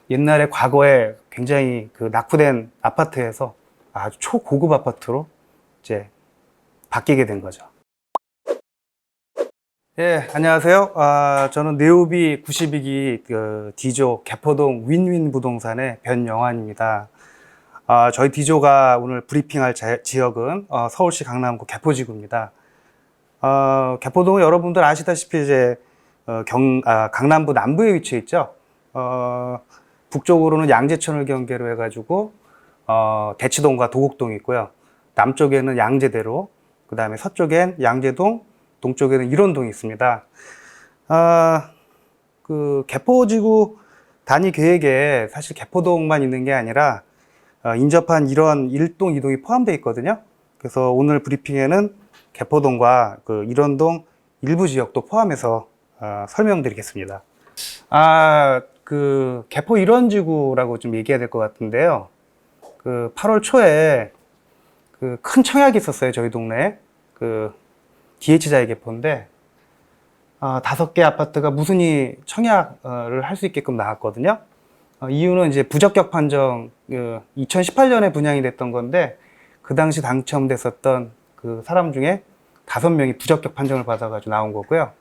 옛날에 과거에 굉장히 그 낙후된 아파트에서 아주 초고급 아파트로 이제 바뀌게 된 거죠. 예, 안녕하세요. 저는 네오비 92기 D조 개포동 윈윈 부동산의 변영환입니다. 저희 D조가 오늘 브리핑할 지역은 서울시 강남구 개포지구입니다. 개포동은 여러분들 아시다시피 이제 강남구 남부에 위치해 있죠. 북쪽으로는 양재천을 경계로 해가지고 대치동과 도곡동이 있고요. 남쪽에는 양재대로, 그 다음에 서쪽엔 양재동, 동쪽에는 일원동이 있습니다. 그 개포지구 단위 계획에 사실 개포동만 있는 게 아니라 인접한 이런 1동, 2동이 포함되어 있거든요. 그래서 오늘 브리핑에는 개포동과 그 일원동 일부 지역도 포함해서 설명드리겠습니다. 그 개포 일원지구라고 좀 얘기해야 될 것 같은데요. 그 8월 초에 그 큰 청약이 있었어요. 저희 동네에. 그 DH자의 개포인데 5개 아파트가 무순위 청약을 할 수 있게끔 나왔거든요. 이유는 이제 부적격 판정, 2018년에 분양이 됐던 건데 그 당시 당첨됐었던 그 사람 중에 5명이 부적격 판정을 받아가지고 나온 거고요.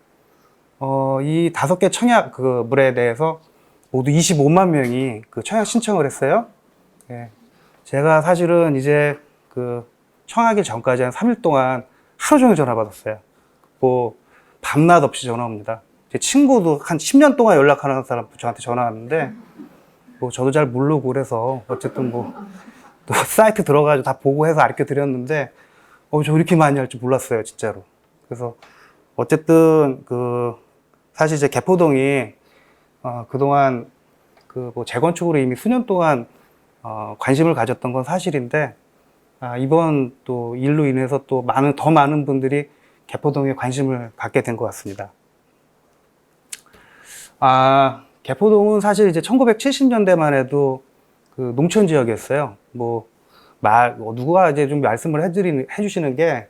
이 5개 청약 그 물에 대해서 모두 25만 명이 그 청약 신청을 했어요. 예. 제가 사실은 이제 그 청하기 전까지 한 3일 동안 하루 종일 전화 받았어요. 뭐 밤낮 없이 전화 옵니다. 제 친구도 한 10년 동안 연락하는 사람 저한테 전화 왔는데 뭐 저도 잘 모르고 그래서 어쨌든 뭐 또 사이트 들어가지고 다 보고 해서 가르쳐 드렸는데 저 이렇게 많이 할 줄 몰랐어요, 진짜로. 그래서 어쨌든 그 사실 이제 개포동이 그동안 그 뭐 재건축으로 이미 수년 동안 관심을 가졌던 건 사실인데 이번 또 일로 인해서 또 더 많은 분들이 개포동에 관심을 갖게 된 것 같습니다. 개포동은 사실 이제 1970년대만 해도 그 농촌 지역이었어요. 누가 이제 좀 말씀을 해주시는 게,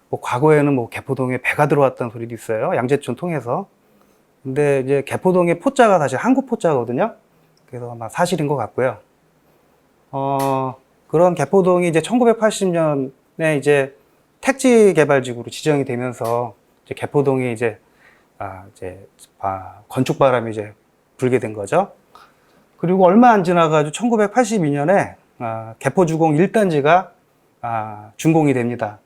뭐 과거에는 뭐 개포동에 배가 들어왔다는 소리도 있어요. 양재천 통해서. 근데 이제 개포동의 포자가 사실 한국 포자거든요. 그래서 아마 사실인 것 같고요. 그런 개포동이 이제 1980년에 이제 택지 개발지구로 지정이 되면서 이제 개포동이 이제 건축 바람이 이제 불게 된 거죠. 그리고 얼마 안 지나가지고 1982년에 개포주공 1단지가 준공이 됩니다.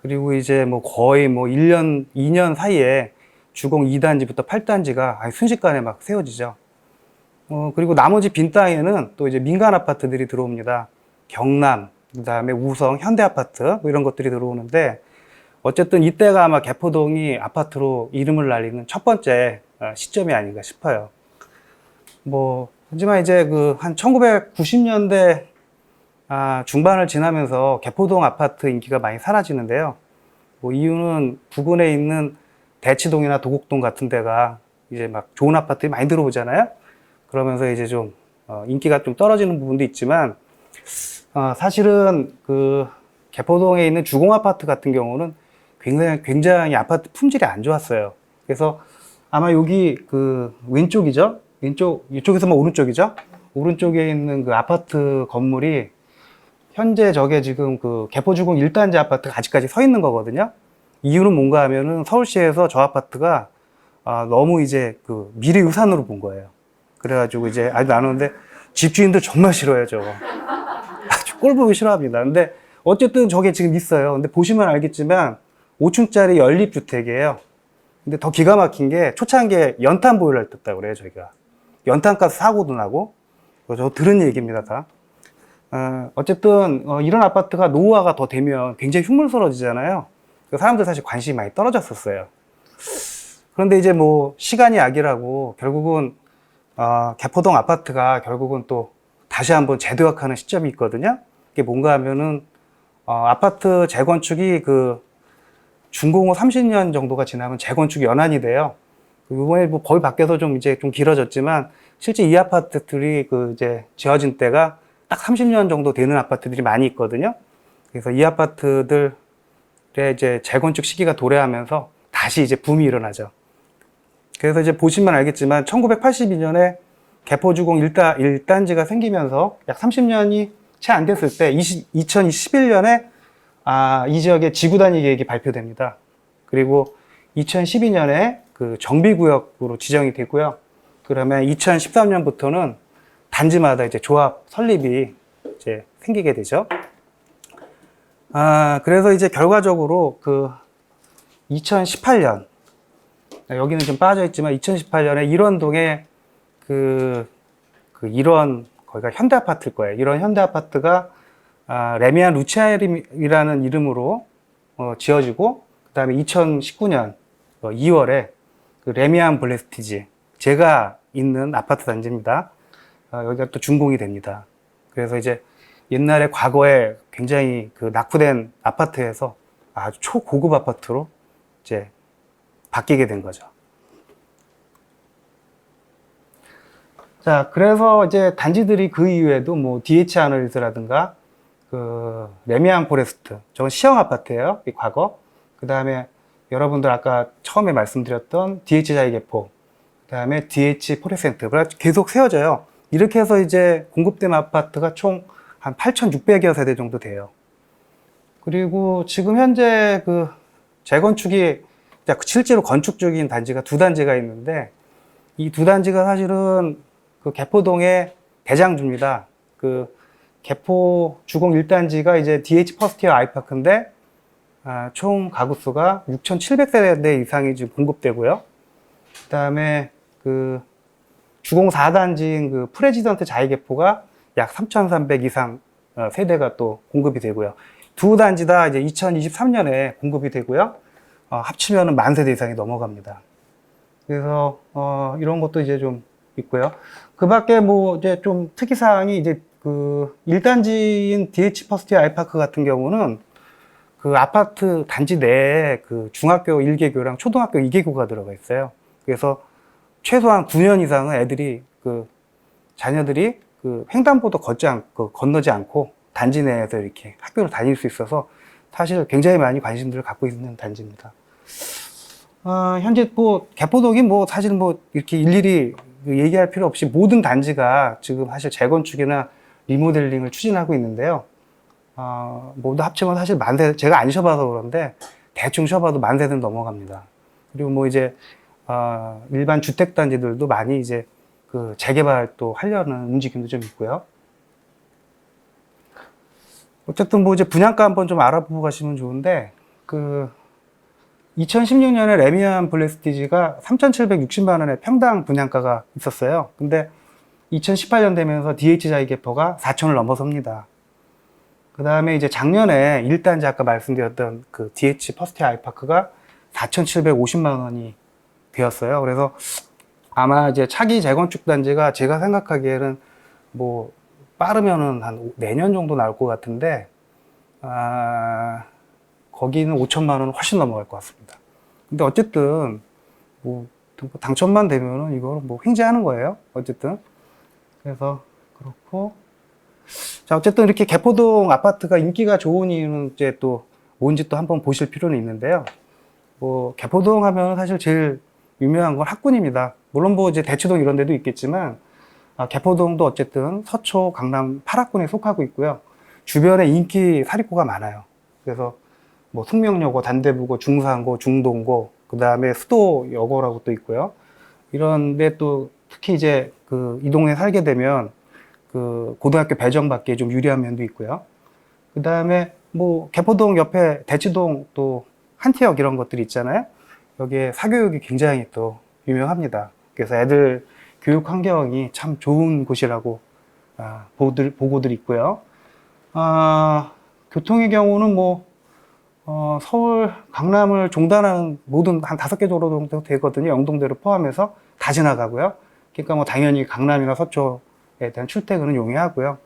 그리고 이제 뭐 거의 뭐 1년, 2년 사이에 주공 2단지부터 8단지가 순식간에 막 세워지죠. 그리고 나머지 빈 땅에는 또 이제 민간 아파트들이 들어옵니다. 경남, 그 다음에 우성, 현대아파트, 뭐 이런 것들이 들어오는데, 어쨌든 이때가 아마 개포동이 아파트로 이름을 날리는 첫 번째 시점이 아닌가 싶어요. 하지만 이제 한 1990년대 중반을 지나면서 개포동 아파트 인기가 많이 사라지는데요. 이유는 부근에 있는 대치동이나 도곡동 같은 데가 이제 막 좋은 아파트들이 많이 들어오잖아요. 그러면서 이제 좀 인기가 좀 떨어지는 부분도 있지만 사실은 그 개포동에 있는 주공 아파트 같은 경우는 굉장히 아파트 품질이 안 좋았어요. 그래서 아마 여기 그 왼쪽이죠. 이쪽에서만 오른쪽이죠. 오른쪽에 있는 그 아파트 건물이 현재 저게 지금 그 개포주공 1단지 아파트가 아직까지 서 있는 거거든요. 이유는 뭔가 하면은 서울시에서 저 아파트가 너무 이제 그 미래유산으로 본 거예요. 그래가지고 이제 아직 나누는데 집주인들 정말 싫어요, 저거. 아주 꼴 보기 싫어합니다. 근데 어쨌든 저게 지금 있어요. 근데 보시면 알겠지만 5층짜리 연립주택이에요. 근데 더 기가 막힌 게 초창기에 연탄 보일러를 뜯다고 그래요, 저희가. 연탄가스 사고도 나고. 저 들은 얘기입니다, 다. 어쨌든 이런 아파트가 노후화가 더 되면 굉장히 흉물스러워지잖아요. 사람들 사실 관심이 많이 떨어졌었어요. 그런데 이제 뭐 시간이 약이라고 결국은 개포동 아파트가 결국은 또 다시 한번 재도약하는 시점이 있거든요. 그게 뭔가 하면은 아파트 재건축이 그 준공 후 30년 정도가 지나면 재건축 연한이 돼요. 이번에 뭐 거의 밖에서 좀 이제 좀 길어졌지만 실제 이 아파트들이 그 이제 지어진 때가 딱 30년 정도 되는 아파트들이 많이 있거든요. 그래서 이 아파트들의 이제 재건축 시기가 도래하면서 다시 이제 붐이 일어나죠. 그래서 이제 보시면 알겠지만 1982년에 개포주공 1단지가 생기면서 약 30년이 채 안 됐을 때 2021년에 이 지역의 지구단위 계획이 발표됩니다. 그리고 2012년에 그 정비구역으로 지정이 되고요. 그러면 2013년부터는 단지마다 이제 조합 설립이 이제 생기게 되죠. 그래서 이제 결과적으로 그 2018년, 여기는 좀 빠져 있지만 2018년에 일원동에 일원, 거기가 현대 아파트일 거예요. 이런 현대 아파트가 레미안 루치아이라는 이름으로 지어지고, 그 다음에 2019년 2월에 그 레미안 블레스티지, 제가 있는 아파트 단지입니다. 여기가 또 준공이 됩니다. 그래서 이제 옛날에 과거에 굉장히 그 낙후된 아파트에서 아주 초고급 아파트로 이제 바뀌게 된 거죠. 자, 그래서 이제 단지들이 그 이후에도 뭐 DH 아널리스라든가 그 레미안 포레스트, 저건 시형 아파트예요, 이 과거. 그 다음에 여러분들 아까 처음에 말씀드렸던 DH 자이개포, 그 다음에 DH 포레센트, 계속 세워져요. 이렇게 해서 이제 공급된 아파트가 총 한 8,600여 세대 정도 돼요. 그리고 지금 현재 그 재건축이 실제로 건축 중인 단지가 두 단지가 있는데, 이 두 단지가 사실은 그 개포동의 대장주입니다. 그 개포 주공 1단지가 이제 DH 퍼스트티어 아이파크인데, 총 가구수가 6,700세대 이상이 지금 공급되고요. 그 다음에 그 주공 4단지인 그 프레지던트 자이개포가 약 3,300 이상 세대가 또 공급이 되고요. 두 단지 다 이제 2023년에 공급이 되고요. 합치면은 10,000세대 이상이 넘어갑니다. 그래서 이런 것도 이제 좀 있고요. 그 밖에 뭐 이제 좀 특이사항이 이제 그 1단지인 DH 퍼스트티어 아이파크 같은 경우는 그 아파트 단지 내에 그 중학교 1개교랑 초등학교 2개교가 들어가 있어요. 그래서 최소한 9년 이상은 애들이 자녀들이 그 횡단보도 건너지 않고 단지 내에서 이렇게 학교를 다닐 수 있어서 사실 굉장히 많이 관심들을 갖고 있는 단지입니다. 현재 뭐 개포동이 뭐 사실 뭐 이렇게 일일이 얘기할 필요 없이 모든 단지가 지금 사실 재건축이나 리모델링을 추진하고 있는데요. 모두 합치면 사실 10,000세, 제가 안 쉬어봐서 그런데 대충 쉬어봐도 10,000세대는 넘어갑니다. 그리고 뭐 이제 일반 주택단지들도 많이 이제 그 재개발 또 하려는 움직임도 좀 있고요. 어쨌든 뭐 이제 분양가 한번 좀 알아보고 가시면 좋은데, 그 2016년에 레미안 블레스티지가 3,760만 원의 평당 분양가가 있었어요. 근데 2018년 되면서 DH 자이개포가 4,000을 넘어섭니다. 그 다음에 이제 작년에 1단지 아까 말씀드렸던 그 DH 퍼스트 아이파크가 4,750만 원이 되었어요. 그래서 아마 이제 차기 재건축 단지가 제가 생각하기에는 뭐 빠르면은 한 내년 정도 나올 것 같은데, 거기는 5천만 원 훨씬 넘어갈 것 같습니다. 근데 어쨌든 뭐 당첨만 되면은 이거는 뭐 횡재하는 거예요. 어쨌든. 그래서 그렇고, 자, 어쨌든 이렇게 개포동 아파트가 인기가 좋은 이유는 이제 또 뭔지 또 한번 보실 필요는 있는데요. 뭐 개포동 하면 사실 제일 유명한 건 학군입니다. 물론 뭐 이제 대치동 이런 데도 있겠지만, 개포동도 어쨌든 서초, 강남 8학군에 속하고 있고요. 주변에 인기 사립고가 많아요. 그래서 뭐 숙명여고, 단대부고, 중산고, 중동고, 그 다음에 수도여고라고 또 있고요. 이런데 또 특히 이제 그 이 동네 살게 되면 그 고등학교 배정받기에 좀 유리한 면도 있고요. 그 다음에 뭐 개포동 옆에 대치동 또 한티역 이런 것들이 있잖아요. 여기에 사교육이 굉장히 또 유명합니다. 그래서 애들 교육 환경이 참 좋은 곳이라고 보고들이 있고요. 교통의 경우는 뭐 서울, 강남을 종단하는 모든 한 5개 도로 정도 되거든요. 영동대로 포함해서 다 지나가고요. 그러니까 뭐 당연히 강남이나 서초에 대한 출퇴근은 용이하고요.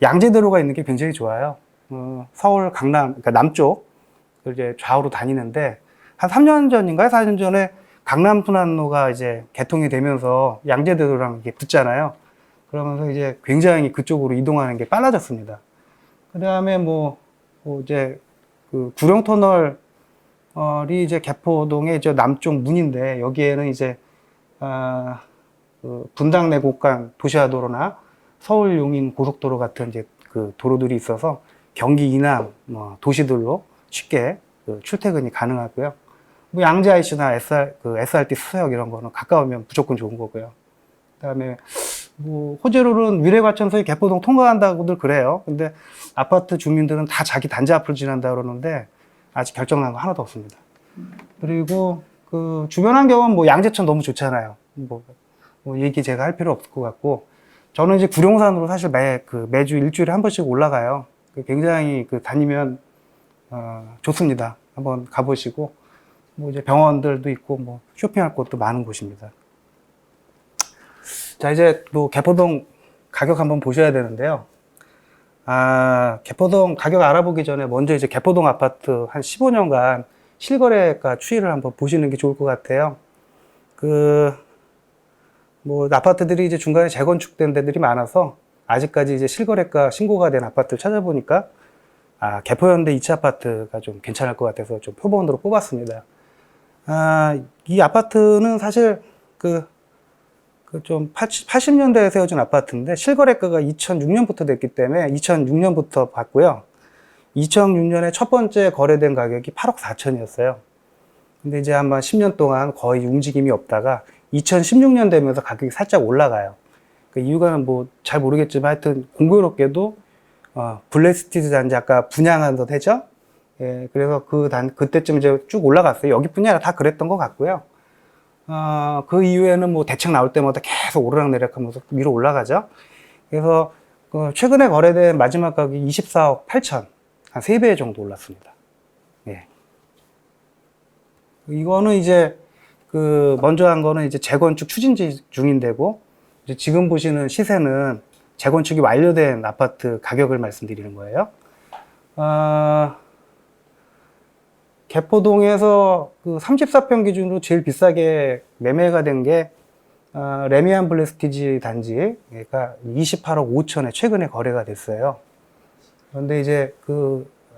양재대로가 있는 게 굉장히 좋아요. 서울, 강남, 그러니까 남쪽 이제 좌우로 다니는데 한 3년 전인가요? 4년 전에 강남 순환로가 이제 개통이 되면서 양재대로랑 이게 붙잖아요. 그러면서 이제 굉장히 그쪽으로 이동하는 게 빨라졌습니다. 그 다음에 뭐 이제 그 구룡터널이 이제 개포동의 저 남쪽 문인데 여기에는 이제 그 분당 내곡간 도시화도로나 서울 용인 고속도로 같은 이제 그 도로들이 있어서 경기 이남 뭐 도시들로 쉽게 그 출퇴근이 가능하고요. 뭐 양재 IC나 SRT 수서역 이런 거는 가까우면 무조건 좋은 거고요. 그다음에 뭐 호재로는 위례과천서에 개포동 통과한다고들 그래요. 근데 아파트 주민들은 다 자기 단지 앞을 지난다 그러는데 아직 결정난 거 하나도 없습니다. 그리고 그 주변 환경은 뭐 양재천 너무 좋잖아요. 뭐 얘기 제가 할 필요 없을 것 같고, 저는 이제 구룡산으로 사실 매주 일주일에 한 번씩 올라가요. 굉장히 다니면 좋습니다. 한번 가보시고, 뭐 이제 병원들도 있고 뭐 쇼핑할 곳도 많은 곳입니다. 자, 이제 뭐 개포동 가격 한번 보셔야 되는데요. 개포동 가격 알아보기 전에 먼저 이제 개포동 아파트 한 15년간 실거래가 추이를 한번 보시는 게 좋을 것 같아요. 뭐 아파트들이 이제 중간에 재건축된 데들이 많아서 아직까지 이제 실거래가 신고가 된 아파트를 찾아보니까 개포현대 2차 아파트가 좀 괜찮을 것 같아서 좀 표본으로 뽑았습니다. 이 아파트는 사실 좀 80년대에 세워진 아파트인데 실거래가가 2006년부터 됐기 때문에 2006년부터 봤고요. 2006년에 첫 번째 거래된 가격이 8억 4천이었어요. 근데 이제 아마 10년 동안 거의 움직임이 없다가 2016년 되면서 가격이 살짝 올라가요. 그 이유가 뭐 잘 모르겠지만 하여튼 공교롭게도 블랙스티드 단지 아까 분양한 듯 했죠? 예, 그래서 그때쯤 이제 쭉 올라갔어요. 여기뿐이 아니라 다 그랬던 것 같고요. 그 이후에는 뭐 대책 나올 때마다 계속 오르락내리락 하면서 위로 올라가죠. 그래서 최근에 거래된 마지막 가격이 24억 8천, 한 3배 정도 올랐습니다. 예. 이거는 이제 먼저 한 거는 이제 재건축 추진 중인데고, 이제 지금 보시는 시세는 재건축이 완료된 아파트 가격을 말씀드리는 거예요. 개포동에서 34평 기준으로 제일 비싸게 매매가 된 게 레미안 블레스티지 단지가 28억 5천에 최근에 거래가 됐어요. 그런데 이제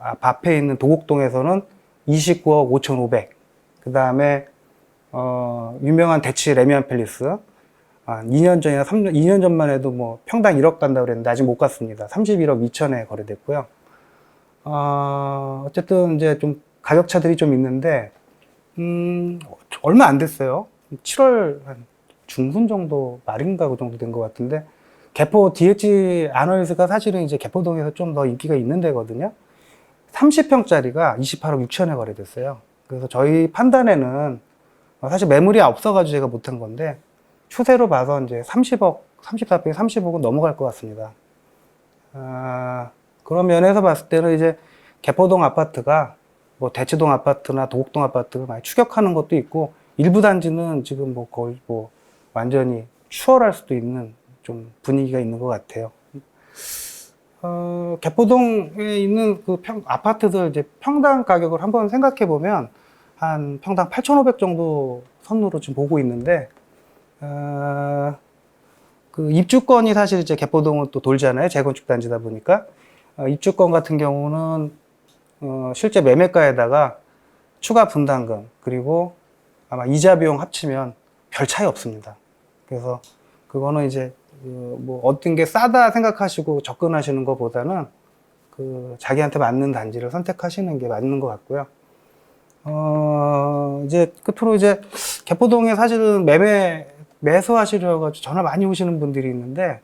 앞에 있는 도곡동에서는 29억 5천 5백. 그 다음에 유명한 대치 레미안 팰리스 2년 전이나 2년 전만 해도 뭐 평당 1억 간다고 그랬는데 아직 못 갔습니다. 31억 2천에 거래됐고요. 어쨌든 이제 좀 가격 차들이 좀 있는데 얼마 안 됐어요. 7월 한 중순 정도 말인가 그 정도 된 것 같은데, 개포 DH 아너힐스가 사실은 이제 개포동에서 좀 더 인기가 있는 데거든요. 30평짜리가 28억 6천에 거래됐어요. 그래서 저희 판단에는 사실 매물이 없어가지고 제가 못한 건데, 추세로 봐서 이제 30억, 34평에 30억은 넘어갈 것 같습니다. 그런 면에서 봤을 때는 이제 개포동 아파트가 뭐 대치동 아파트나 도곡동 아파트를 많이 추격하는 것도 있고, 일부 단지는 지금 뭐 거의 뭐 완전히 추월할 수도 있는 좀 분위기가 있는 것 같아요. 개포동에 있는 아파트들 이제 평당 가격을 한번 생각해 보면 한 평당 8,500 정도 선으로 지금 보고 있는데, 입주권이 사실 이제 개포동은 또 돌잖아요. 재건축 단지다 보니까. 입주권 같은 경우는 실제 매매가에다가 추가 분담금 그리고 아마 이자 비용 합치면 별 차이 없습니다. 그래서 그거는 이제 뭐 어떤 게 싸다 생각하시고 접근하시는 것보다는 자기한테 맞는 단지를 선택하시는 게 맞는 것 같고요. 이제 끝으로 이제 개포동에 사실은 매수하시려고 전화 많이 오시는 분들이 있는데,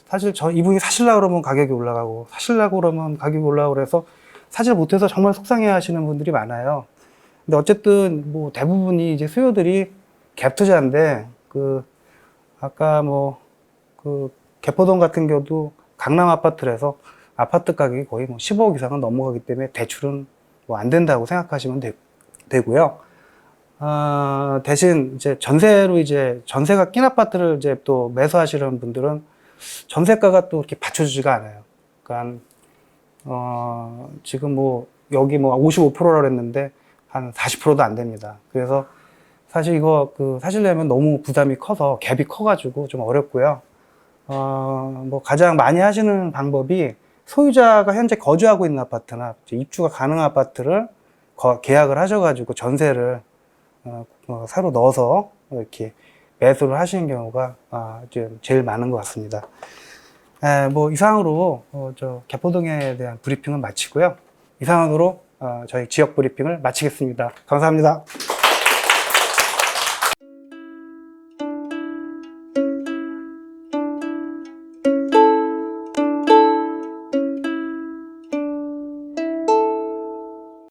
사실 이분이 사실라 그러면 가격이 올라가고 사실라고 그러면 가격이 올라가고 그래서 사실 못해서 정말 속상해 하시는 분들이 많아요. 근데 어쨌든 뭐 대부분이 이제 수요들이 갭 투자인데, 아까 개포동 같은 경우도 강남 아파트라서 아파트 가격이 거의 뭐 15억 이상은 넘어가기 때문에 대출은 뭐 안 된다고 생각하시면 되고요. 대신 이제 전세가 낀 아파트를 이제 또 매수하시려는 분들은 전세가가 또 이렇게 받쳐주지가 않아요. 그러니까, 지금 여기 55%라고 했는데 한 40%도 안 됩니다. 그래서 사실 이거 사시려면 너무 부담이 커서 갭이 커가지고 좀 어렵고요. 가장 많이 하시는 방법이 소유자가 현재 거주하고 있는 아파트나 입주가 가능한 아파트를 계약을 하셔가지고 전세를 새로 넣어서 이렇게 매수를 하시는 경우가 좀 제일 많은 것 같습니다. 뭐 이상으로 저 개포동에 대한 브리핑은 마치고요. 이상으로 저희 지역 브리핑을 마치겠습니다. 감사합니다.